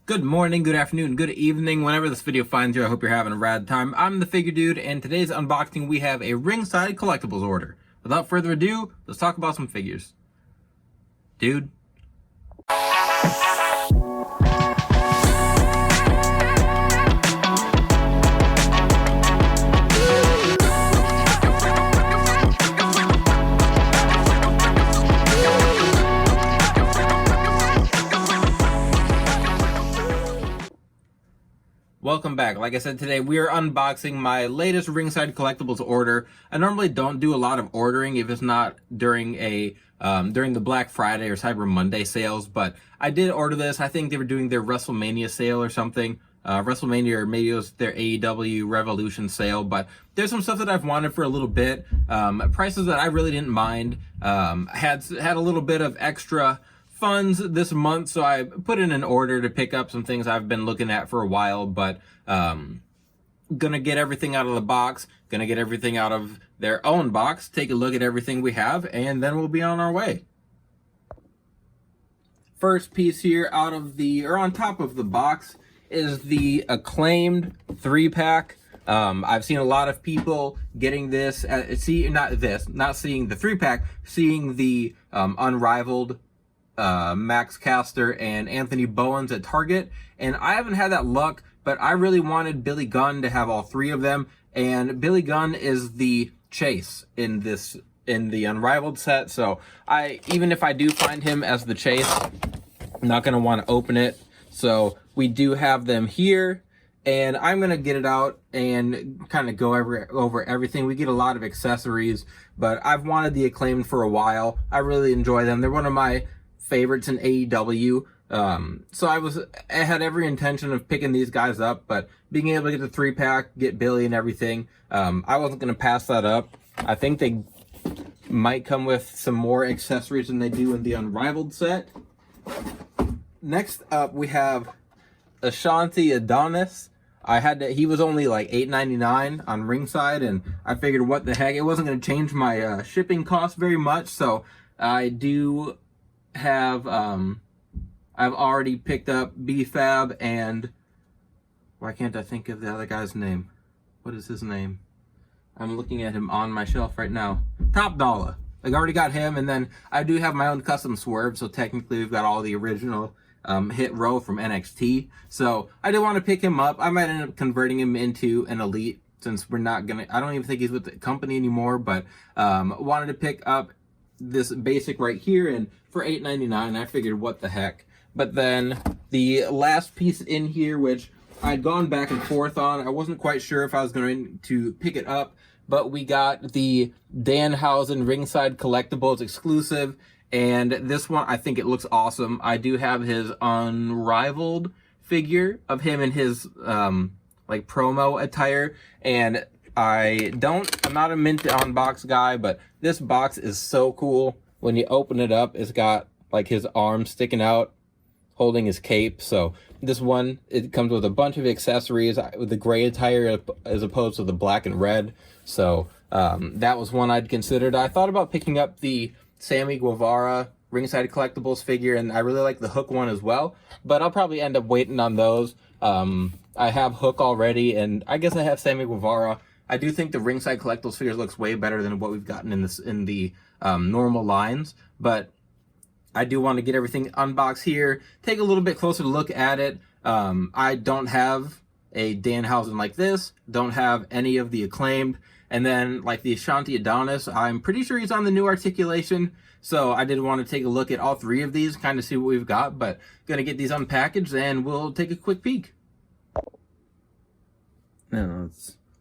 Good morning, good afternoon, good evening, whenever this video finds you. I hope you're having a rad time. I'm the Figure Dude, and today's unboxing we have a Ringside Collectibles order. Without further ado, let's talk about some figures. Dude. Welcome back. Like I said, today we are unboxing my latest Ringside Collectibles order. I normally don't do a lot of ordering if it's not during the Black Friday or Cyber Monday sales, but I did order this. I think they were doing their WrestleMania sale or something. WrestleMania, or maybe it was their AEW Revolution sale, but there's some stuff that I've wanted for a little bit. Prices that I really didn't mind. Had a little bit of extra funds this month, so I put in an order to pick up some things I've been looking at for a while, but gonna get everything out of the box, gonna get everything out of their own box, take a look at everything we have, and then we'll be on our way. First piece here on top of the box is the acclaimed 3-pack. I've seen a lot of people getting this, not seeing the 3-pack, seeing the Unrivaled Max Caster and Anthony Bowens at Target, and I haven't had that luck, but I really wanted Billy Gunn to have all three of them, and Billy Gunn is the Chase in the Unrivaled set, so even if I do find him as the Chase, I'm not going to want to open it. So we do have them here, and I'm going to get it out and kind of go over everything. We get a lot of accessories, but I've wanted the Acclaimed for a while. I really enjoy them. They're one of my favorites in AEW. So I had every intention of picking these guys up, but being able to get the 3-pack, get Billy and everything, I wasn't going to pass that up. I think they might come with some more accessories than they do in the Unrivaled set. Next up, we have Ashanti Adonis. He was only like $8.99 on Ringside, and I figured, what the heck, it wasn't going to change my shipping cost very much, so I do have I've already picked up B-Fab, and why can't I think of the other guy's name? What is his name? I'm looking at him on my shelf right now. Top Dollar. I already got him, and then I do have my own custom swerve, so technically we've got all the original Hit Row from NXT. So I did want to pick him up. I might end up converting him into an Elite, since we're not gonna, I don't even think he's with the company anymore, but wanted to pick up this basic right here, and for $8.99 I figured, what the heck. But then the last piece in here, which I'd gone back and forth on, I wasn't quite sure if I was going to pick it up, but we got the Danhausen Ringside Collectibles exclusive, and this one, I think it looks awesome. I do have his Unrivaled figure of him in his like promo attire, and I'm not a mint unbox guy, but this box is so cool. When you open it up, it's got like his arm sticking out, holding his cape. So this one, it comes with a bunch of accessories with the gray attire as opposed to the black and red. So that was one I'd considered. I thought about picking up the Sammy Guevara Ringside Collectibles figure, and I really like the Hook one as well, but I'll probably end up waiting on those. I have Hook already, and I guess I have Sammy Guevara. I do think the Ringside Collectibles figures looks way better than what we've gotten in the normal lines, but I do want to get everything unboxed here, take a little bit closer look at it. I don't have a Danhausen like this, don't have any of the Acclaimed, and then like the Ashanti Adonis, I'm pretty sure he's on the new articulation, so I did want to take a look at all three of these, kind of see what we've got, but gonna get these unpackaged and we'll take a quick peek. Now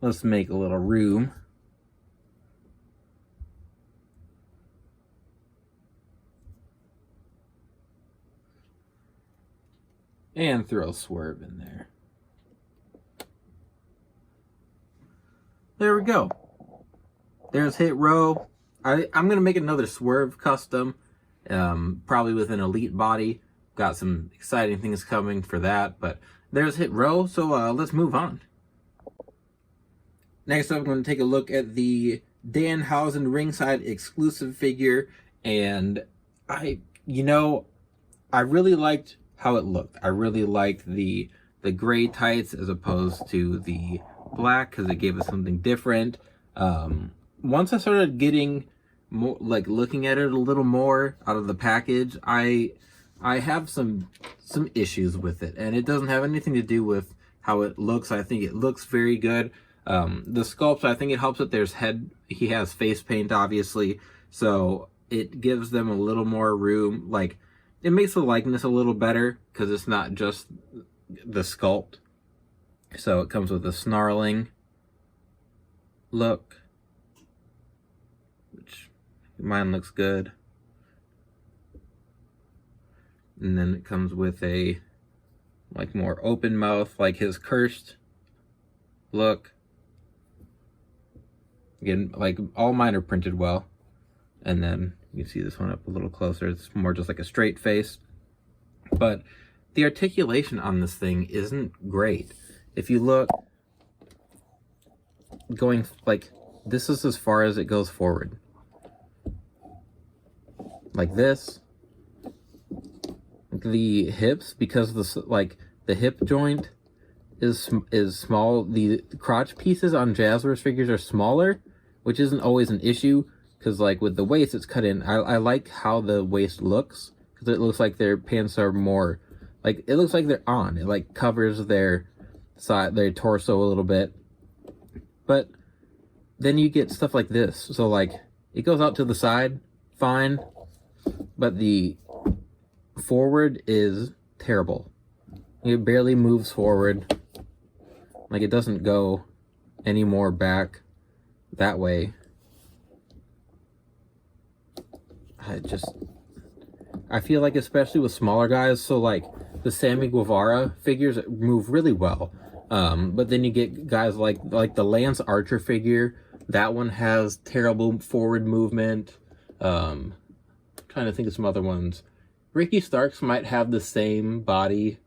let's make a little room. And throw a swerve in there. There we go. There's Hit Row. I'm going to make another swerve custom, probably with an Elite body. Got some exciting things coming for that, but there's Hit Row, so let's move on. Next up, I'm going to take a look at the Danhausen Ringside exclusive figure, and I really liked how it looked. I really liked the gray tights as opposed to the black, because it gave us something different. Once I started getting more, like looking at it a little more out of the package, I have some issues with it, and it doesn't have anything to do with how it looks. I think it looks very good. The sculpts, I think it helps that he has face paint, obviously, so it gives them a little more room. Like, it makes the likeness a little better because it's not just the sculpt. So it comes with a snarling look, which mine looks good. And then it comes with a like more open mouth, like his cursed look. Again, like all mine are printed well. And then you can see this one up a little closer. It's more just like a straight face. But the articulation on this thing isn't great. If you look, going like, this is as far as it goes forward. Like this. The hips, because the hip joint is small. The crotch pieces on Jazzwares figures are smaller, which isn't always an issue, because like with the waist it's cut in. I like how the waist looks, because it looks like their pants are more like, it looks like they're on. It like covers their side, their torso a little bit. But then you get stuff like this. So like it goes out to the side, fine, but the forward is terrible. It barely moves forward. Like, it doesn't go any more back that way. I feel like, especially with smaller guys, so like the Sammy Guevara figures move really well. But then you get guys like the Lance Archer figure. That one has terrible forward movement. Trying to think of some other ones. Ricky Starks might have the same body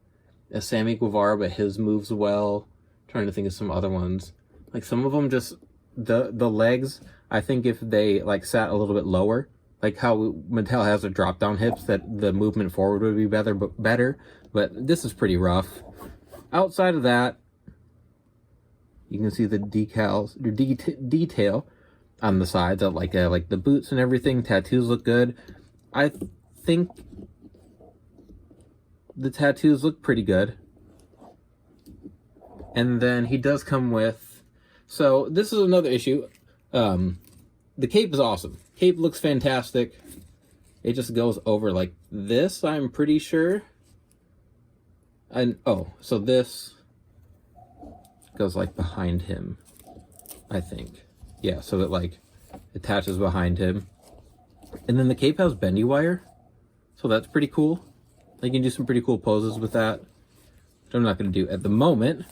as Sammy Guevara, but his moves well. Trying to think of some other ones. Like, some of them just, the legs, I think if they like sat a little bit lower, like how Mattel has their drop down hips, that the movement forward would be better, but this is pretty rough. Outside of that, you can see the decals, detail on the sides of like the boots and everything. Tattoos look good. I think the tattoos look pretty good. And then he does come with, so this is another issue. The cape is awesome. Cape looks fantastic. It just goes over like this, I'm pretty sure. And oh, so this goes like behind him, I think. Yeah, so it like attaches behind him. And then the cape has bendy wire, so that's pretty cool. You can do some pretty cool poses with that, which I'm not going to do at the moment.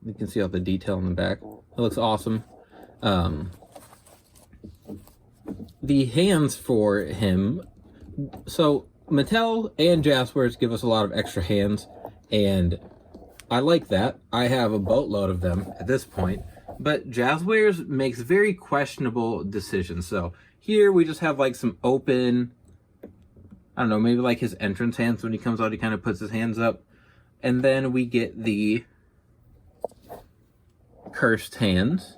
You can see all the detail in the back. It looks awesome. The hands for him, so Mattel and Jazzwares give us a lot of extra hands, and I like that. I have a boatload of them at this point, but Jazzwares makes very questionable decisions. So here we just have like some open, I don't know, maybe like his entrance hands. When he comes out, he kind of puts his hands up. And then we get the cursed hands.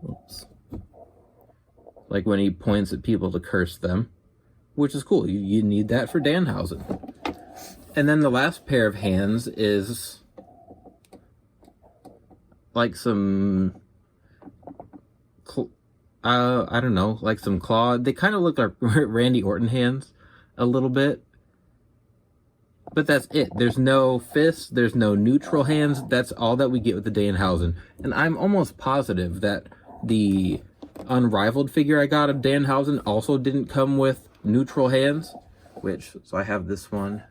Oops. Like when he points at people to curse them, which is cool. You need that for Danhausen. And then the last pair of hands is like some, I don't know, like some claw. They kind of look like Randy Orton hands a little bit. But that's it. There's no fists. There's no neutral hands. That's all that we get with the Danhausen. And I'm almost positive that the Unrivaled figure I got of Danhausen also didn't come with neutral hands. So I have this one.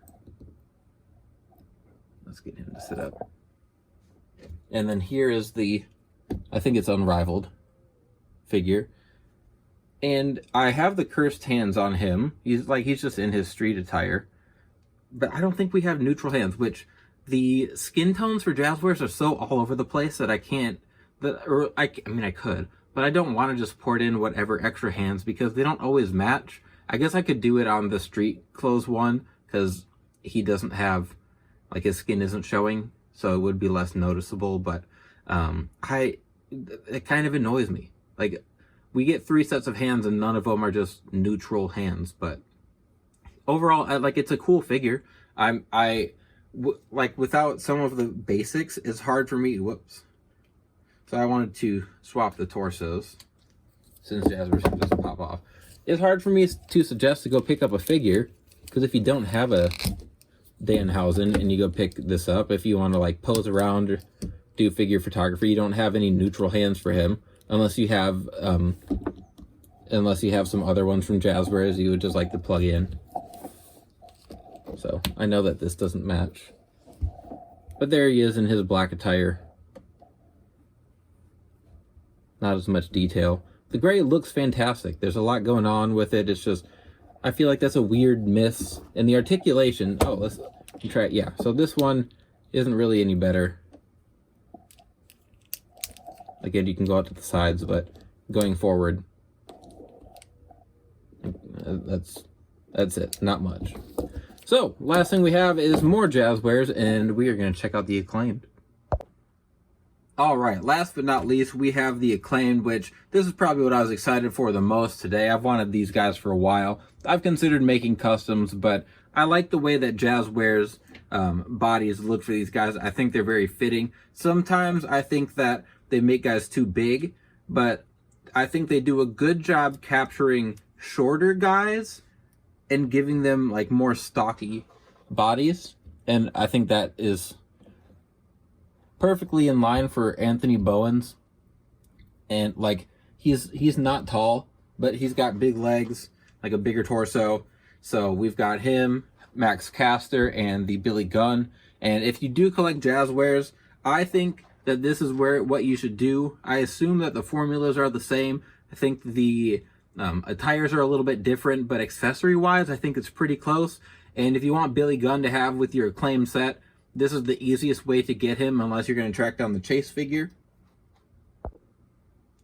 Let's get him to sit up. And then here is the, I think it's Unrivaled figure. And I have the cursed hands on him. He's just in his street attire. But I don't think we have neutral hands, which the skin tones for Jazzwares are so all over the place that I can't, I mean, I could, but I don't want to just port in whatever extra hands because they don't always match. I guess I could do it on the street clothes one because he doesn't have, like, his skin isn't showing, so it would be less noticeable, but it kind of annoys me. Like, we get 3 sets of hands and none of them are just neutral hands, but overall, like, it's a cool figure. Like, without some of the basics, it's hard for me. Whoops. So I wanted to swap the torsos since Jazzwares can just pop off. It's hard for me to suggest to go pick up a figure because if you don't have a Danhausen and you go pick this up, if you want to like pose around or do figure photography, you don't have any neutral hands for him unless you have some other ones from Jazzwares you would just like to plug in. So I know that this doesn't match, but there he is in his black attire. Not as much detail. The gray looks fantastic. There's a lot going on with it. It's just, I feel like that's a weird miss. And the articulation, oh, let's try it. Yeah, so this one isn't really any better. Again, you can go out to the sides, but going forward, that's it, not much. So, last thing we have is more Jazzwares, and we are going to check out the Acclaimed. Alright, last but not least, we have the Acclaimed, which this is probably what I was excited for the most today. I've wanted these guys for a while. I've considered making customs, but I like the way that Jazzwares bodies look for these guys. I think they're very fitting. Sometimes I think that they make guys too big, but I think they do a good job capturing shorter guys and giving them like more stocky bodies. And I think that is perfectly in line for Anthony Bowens. And like he's not tall, but he's got big legs, like a bigger torso. So we've got him, Max Caster, and the Billy Gunn. And if you do collect Jazzwares, I think that this is what you should do. I assume that the formulas are the same. I think the attires are a little bit different, but accessory wise I think it's pretty close. And if you want Billy Gunn to have with your Acclaim set, this is the easiest way to get him, unless you're going to track down the Chase figure.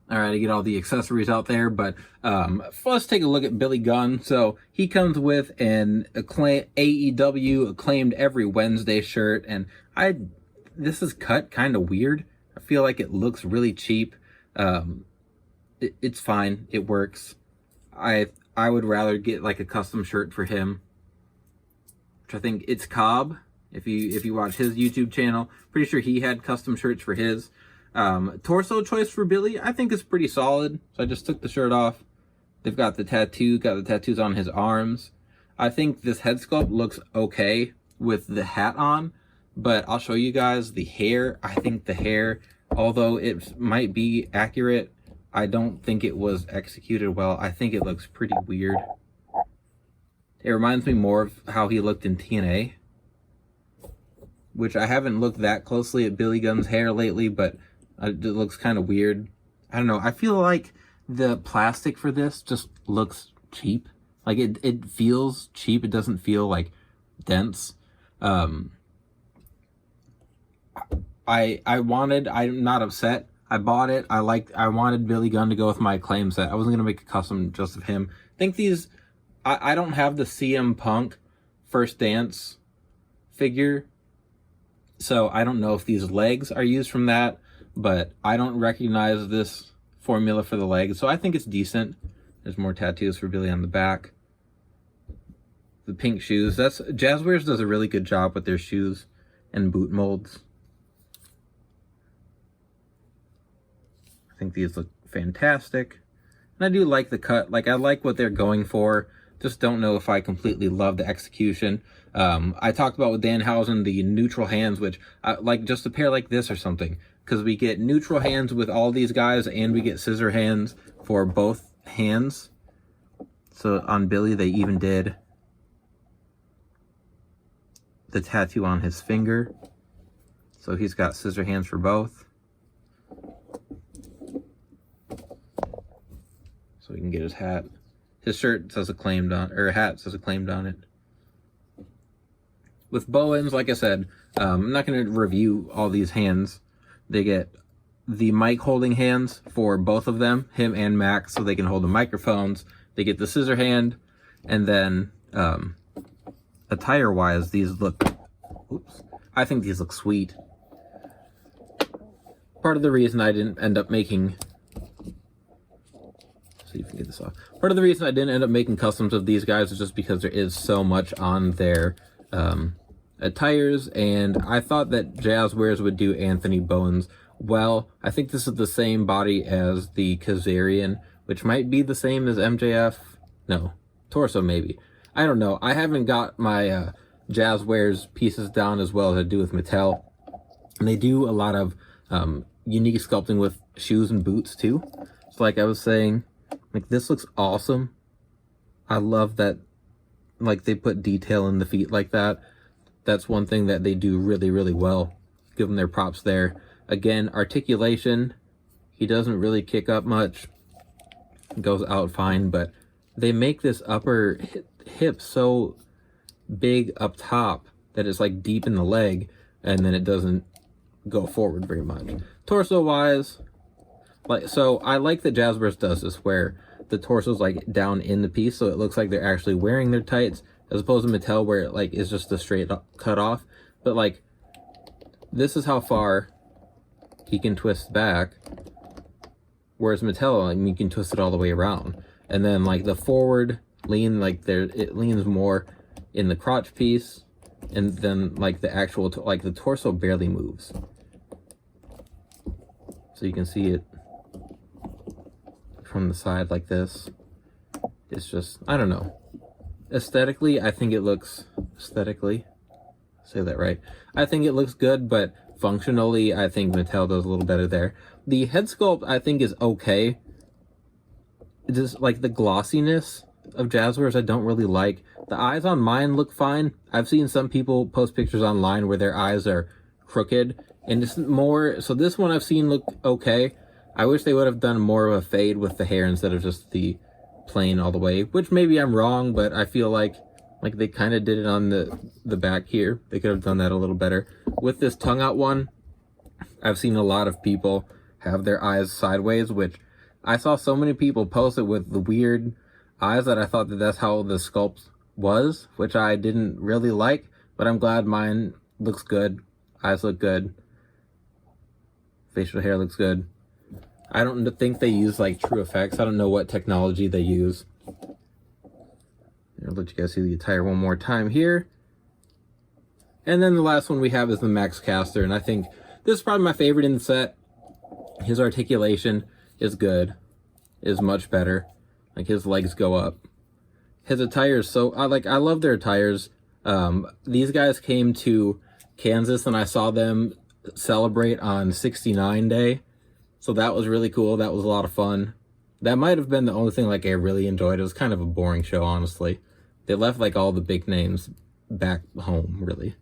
Alright, I get all the accessories out there, but let's take a look at Billy Gunn. So, he comes with an AEW Acclaimed Every Wednesday shirt, and this is cut kind of weird. I feel like it looks really cheap. It's fine. It works. I would rather get like a custom shirt for him, which I think it's Cobb. If you watch his YouTube channel, pretty sure he had custom shirts for his. Torso choice for Billy, I think is pretty solid. So I just took the shirt off. They've got the tattoos on his arms. I think this head sculpt looks okay with the hat on, but I'll show you guys the hair. I think the hair, although it might be accurate, I don't think it was executed well. I think it looks pretty weird. It reminds me more of how he looked in TNA, which I haven't looked that closely at Billy Gunn's hair lately, but it looks kind of weird. I don't know. I feel like the plastic for this just looks cheap. Like it feels cheap. It doesn't feel like dense. I'm not upset. I bought it. I wanted Billy Gunn to go with my Acclaim set. I wasn't going to make a custom just of him. I think these, I don't have the CM Punk First Dance figure, so I don't know if these legs are used from that, but I don't recognize this formula for the legs, so I think it's decent. There's more tattoos for Billy on the back. The pink shoes. Jazzwares does a really good job with their shoes and boot molds. I think these look fantastic. And I do like the cut. Like, I like what they're going for. Just don't know if I completely love the execution. I talked about with Danhausen the neutral hands, which like just a pair like this or something, because we get neutral hands with all these guys and we get scissor hands for both hands. So on Billy they even did the tattoo on his finger, so he's got scissor hands for both, so we can get his hat. His shirt says Acclaimed on, or hat says Acclaimed on it. With Bowens, like I said, I'm not going to review all these hands. They get the mic holding hands for both of them, him and Max, so they can hold the microphones. They get the scissor hand, and then attire wise, these look, oops, I think these look sweet. Part of the reason I didn't end up making, see if we can get this off. Part of the reason I didn't end up making customs of these guys is just because there is so much on their attires, and I thought that Jazzwares would do Anthony Bowens well. I think this is the same body as the Kazarian, which might be the same as MJF. No, Torso maybe. I don't know. I haven't got my Jazzwares pieces down as well as I do with Mattel. And they do a lot of unique sculpting with shoes and boots too. So like I was saying, like this looks awesome. I love that, like they put detail in the feet like that. That's one thing that they do really, really well. Give them their props there. Again, articulation, he doesn't really kick up much. Goes out fine, but they make this upper hip so big up top that it's like deep in the leg, and then it doesn't go forward very much. Torso wise, like, so I like that Jazzwares does this where the torso's like down in the piece, so it looks like they're actually wearing their tights, as opposed to Mattel where it like is just a straight cut off. But like, this is how far he can twist back, whereas Mattel, I mean, you can twist it all the way around. And then like the forward lean, like there, it leans more in the crotch piece, and then like the actual, like the torso barely moves. So you can see it from the side like this. It's just, I don't know. Aesthetically, I think it looks, aesthetically, say that right. I think it looks good, but functionally, I think Mattel does a little better there. The head sculpt, I think, is okay. Just like the glossiness of Jazzwares, I don't really like. The eyes on mine look fine. I've seen some people post pictures online where their eyes are crooked, and it's more, so this one I've seen look okay. I wish they would have done more of a fade with the hair instead of just the plain all the way, which maybe I'm wrong, but I feel like they kind of did it on the back here. They could have done that a little better. With this tongue out one, I've seen a lot of people have their eyes sideways, which I saw so many people post it with the weird eyes that I thought that that's how the sculpt was, which I didn't really like, but I'm glad mine looks good. Eyes look good. Facial hair looks good. I don't think they use like True Effects. I don't know what technology they use. I'll let you guys see the attire one more time here. And then the last one we have is the Max Caster, and I think this is probably my favorite in the set. His articulation is good, is much better. Like his legs go up. His attire is so, I love their attires. These guys came to Kansas and I saw them celebrate on 69 Day. So that was really cool. That was a lot of fun. That might have been the only thing like I really enjoyed. It was kind of a boring show, honestly. They left like all the big names back home, really.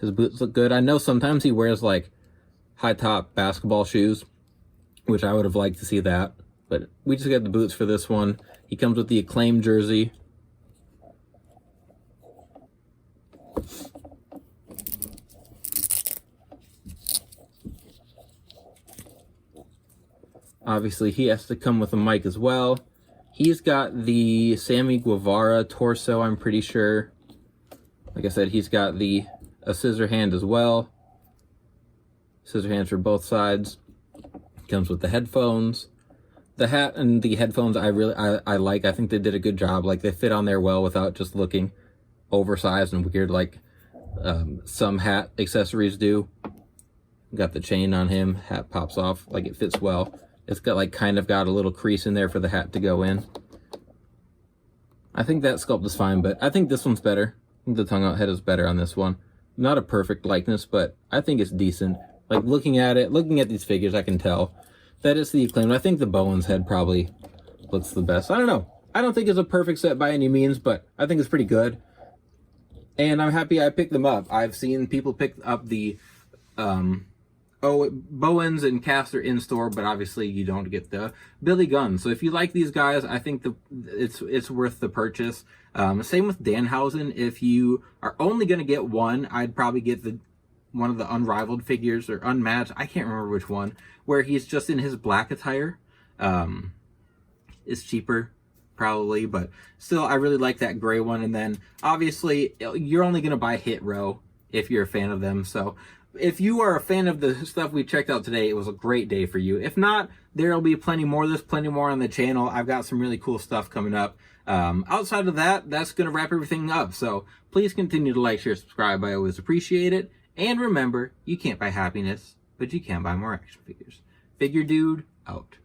His boots look good. I know sometimes he wears like high top basketball shoes, which I would have liked to see that. But we just got the boots for this one. He comes with the Acclaim jersey. Obviously, he has to come with a mic as well. He's got the Sammy Guevara torso, I'm pretty sure. Like I said, he's got a scissor hand as well. Scissor hands for both sides. Comes with the headphones. The hat and the headphones I like. I think they did a good job. Like they fit on there well without just looking oversized and weird like some hat accessories do. Got the chain on him. Hat pops off. Like it fits well. It's got like kind of got a little crease in there for the hat to go in. I think that sculpt is fine, but I think this one's better. I think the tongue out head is better on this one. Not a perfect likeness, but I think it's decent. Like looking at it, looking at these figures, I can tell that it's the Acclaim. I think the Bowens head probably looks the best. I don't know. I don't think it's a perfect set by any means, but I think it's pretty good. And I'm happy I picked them up. I've seen people pick up the Bowens and Caster in store, but obviously you don't get the Billy Gunn. So if you like these guys, I think it's worth the purchase. Same with Danhausen. If you are only going to get one, I'd probably get one of the unrivaled figures or unmatched, I can't remember which one, where he's just in his black attire. Is cheaper probably, but still I really like that gray one. And then obviously you're only going to buy Hit Row if you're a fan of them. So if you are a fan of the stuff we checked out today, it was a great day for you. If not, there'll be plenty more of this, plenty more on the channel. I've got some really cool stuff coming up. Outside of that, that's going to wrap everything up. So please continue to like, share, subscribe. I always appreciate it. And remember, you can't buy happiness, but you can buy more action figures. Figure Dude out.